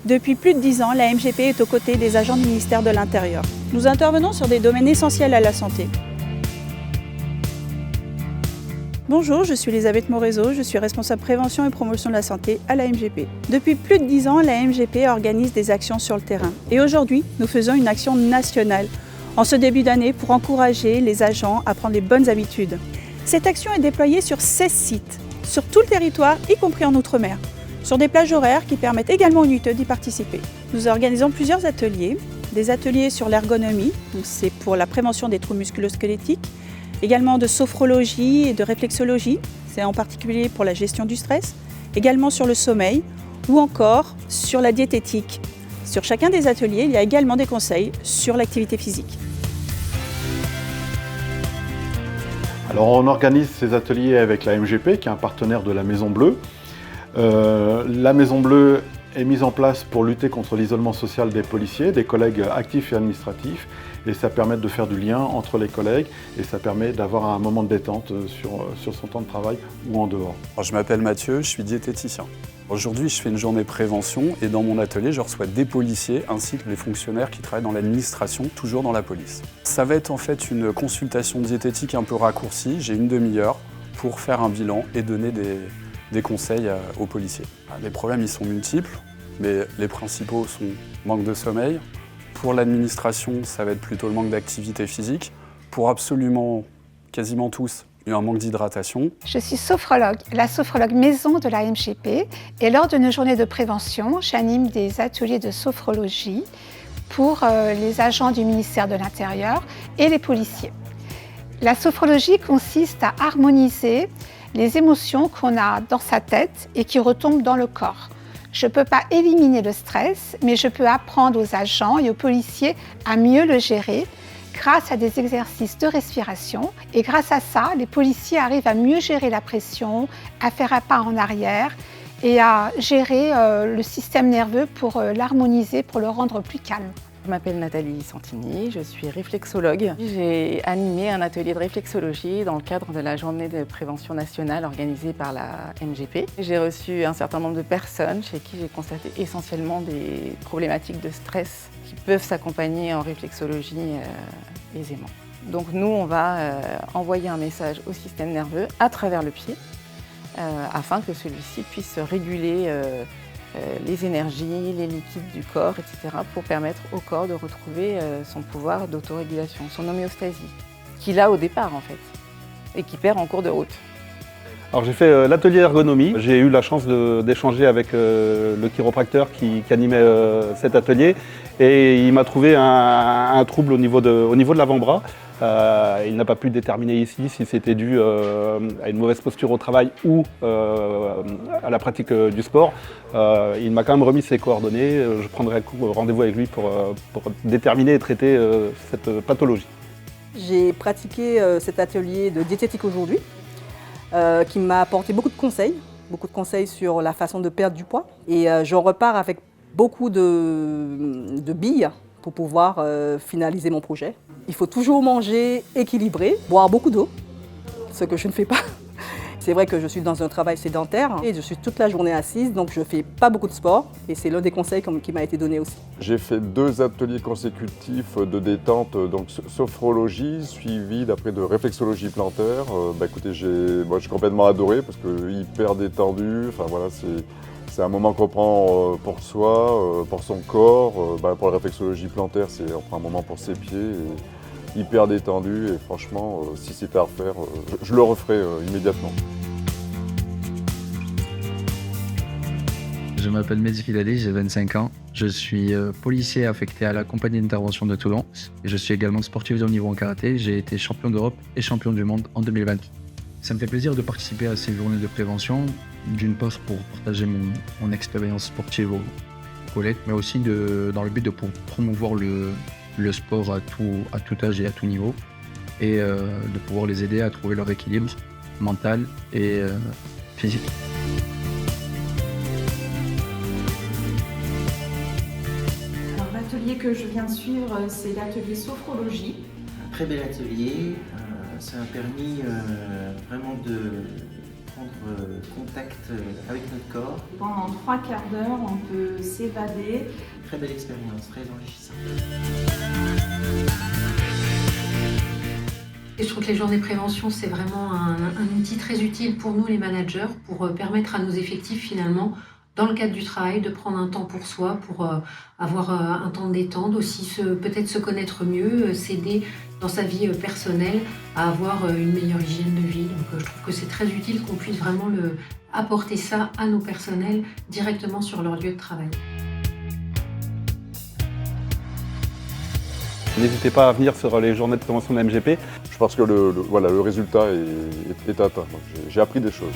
Depuis plus de 10 ans, la MGP est aux côtés des agents du ministère de l'Intérieur. Nous intervenons sur des domaines essentiels à la santé. Bonjour, je suis Elisabeth Morezo, je suis responsable prévention et promotion de la santé à la MGP. Depuis plus de 10 ans, la MGP organise des actions sur le terrain. Et aujourd'hui, nous faisons une action nationale en ce début d'année pour encourager les agents à prendre les bonnes habitudes. Cette action est déployée sur 16 sites, sur tout le territoire, y compris en Outre-mer, sur des plages horaires qui permettent également aux nuiteux d'y participer. Nous organisons plusieurs ateliers, des ateliers sur l'ergonomie, c'est pour la prévention des troubles musculo-squelettiques, également de sophrologie et de réflexologie, c'est en particulier pour la gestion du stress, également sur le sommeil ou encore sur la diététique. Sur chacun des ateliers, il y a également des conseils sur l'activité physique. Alors on organise ces ateliers avec la MGP, qui est un partenaire de la Maison Bleue. La Maison Bleue est mise en place pour lutter contre l'isolement social des policiers, des collègues actifs et administratifs, et ça permet de faire du lien entre les collègues et ça permet d'avoir un moment de détente sur son temps de travail ou en dehors. Alors, je m'appelle Mathieu, je suis diététicien. Aujourd'hui, je fais une journée prévention et dans mon atelier, je reçois des policiers ainsi que les fonctionnaires qui travaillent dans l'administration, toujours dans la police. Ça va être en fait une consultation diététique un peu raccourcie, j'ai une demi-heure pour faire un bilan et donner des conseils aux policiers. Les problèmes, ils sont multiples, mais les principaux sont manque de sommeil. Pour l'administration, ça va être plutôt le manque d'activité physique. Pour absolument quasiment tous, il y a un manque d'hydratation. Je suis sophrologue, la sophrologue maison de la MGP. Et lors de nos journées de prévention, j'anime des ateliers de sophrologie pour les agents du ministère de l'Intérieur et les policiers. La sophrologie consiste à harmoniser les émotions qu'on a dans sa tête et qui retombent dans le corps. Je ne peux pas éliminer le stress, mais je peux apprendre aux agents et aux policiers à mieux le gérer grâce à des exercices de respiration. Et grâce à ça, les policiers arrivent à mieux gérer la pression, à faire un pas en arrière et à gérer le système nerveux pour l'harmoniser, pour le rendre plus calme. Je m'appelle Nathalie Santini, je suis réflexologue. J'ai animé un atelier de réflexologie dans le cadre de la journée de prévention nationale organisée par la MGP. J'ai reçu un certain nombre de personnes chez qui j'ai constaté essentiellement des problématiques de stress qui peuvent s'accompagner en réflexologie aisément. Donc nous, on va envoyer un message au système nerveux à travers le pied afin que celui-ci puisse réguler les énergies, les liquides du corps, etc. pour permettre au corps de retrouver son pouvoir d'autorégulation, son homéostasie, qu'il a au départ en fait, et qui perd en cours de route. Alors j'ai fait l'atelier ergonomie. J'ai eu la chance d'échanger avec le chiropracteur qui animait cet atelier et il m'a trouvé un trouble au niveau de l'avant-bras. Il n'a pas pu déterminer ici si c'était dû à une mauvaise posture au travail ou à la pratique du sport. Il m'a quand même remis ses coordonnées. Je prendrai rendez-vous avec lui pour déterminer et traiter cette pathologie. J'ai pratiqué cet atelier de diététique aujourd'hui qui m'a apporté beaucoup de conseils sur la façon de perdre du poids. Et j'en repars avec beaucoup de billes pour pouvoir finaliser mon projet. Il faut toujours manger équilibré, boire beaucoup d'eau, ce que je ne fais pas. C'est vrai que je suis dans un travail sédentaire et je suis toute la journée assise, donc je ne fais pas beaucoup de sport et c'est l'un des conseils qui m'a été donné aussi. J'ai fait 2 ateliers consécutifs de détente, donc sophrologie, suivi d'après de réflexologie plantaire. Écoutez, j'ai complètement adoré parce que hyper détendu, enfin voilà, c'est un moment qu'on prend pour soi, pour son corps. Pour la réflexologie plantaire, on prend un moment pour ses pieds, et hyper détendu. Et franchement, si c'était à refaire, je le referais immédiatement. Je m'appelle Mehdi Filali, j'ai 25 ans. Je suis policier affecté à la compagnie d'intervention de Toulon. Et je suis également sportif de haut niveau en karaté. J'ai été champion d'Europe et champion du monde en 2020. Ça me fait plaisir de participer à ces journées de prévention, d'une part pour partager mon expérience sportive aux collègues, mais aussi dans le but de promouvoir le sport à tout âge et à tout niveau, et de pouvoir les aider à trouver leur équilibre mental et physique. L'atelier que je viens de suivre, c'est l'atelier sophrologie. Un très bel atelier, ça m'a permis vraiment prendre contact avec notre corps. Pendant 3 quarts d'heure, on peut s'évader. Très belle expérience, très enrichissante. Et je trouve que les journées prévention, c'est vraiment un outil très utile pour nous les managers, pour permettre à nos effectifs finalement, dans le cadre du travail, de prendre un temps pour soi, pour avoir un temps de détente, aussi peut-être se connaître mieux, s'aider dans sa vie personnelle à avoir une meilleure hygiène de vie. Donc je trouve que c'est très utile qu'on puisse vraiment apporter ça à nos personnels directement sur leur lieu de travail. N'hésitez pas à venir sur les journées de prévention de la MGP. Je pense que le résultat est atteint. J'ai appris des choses.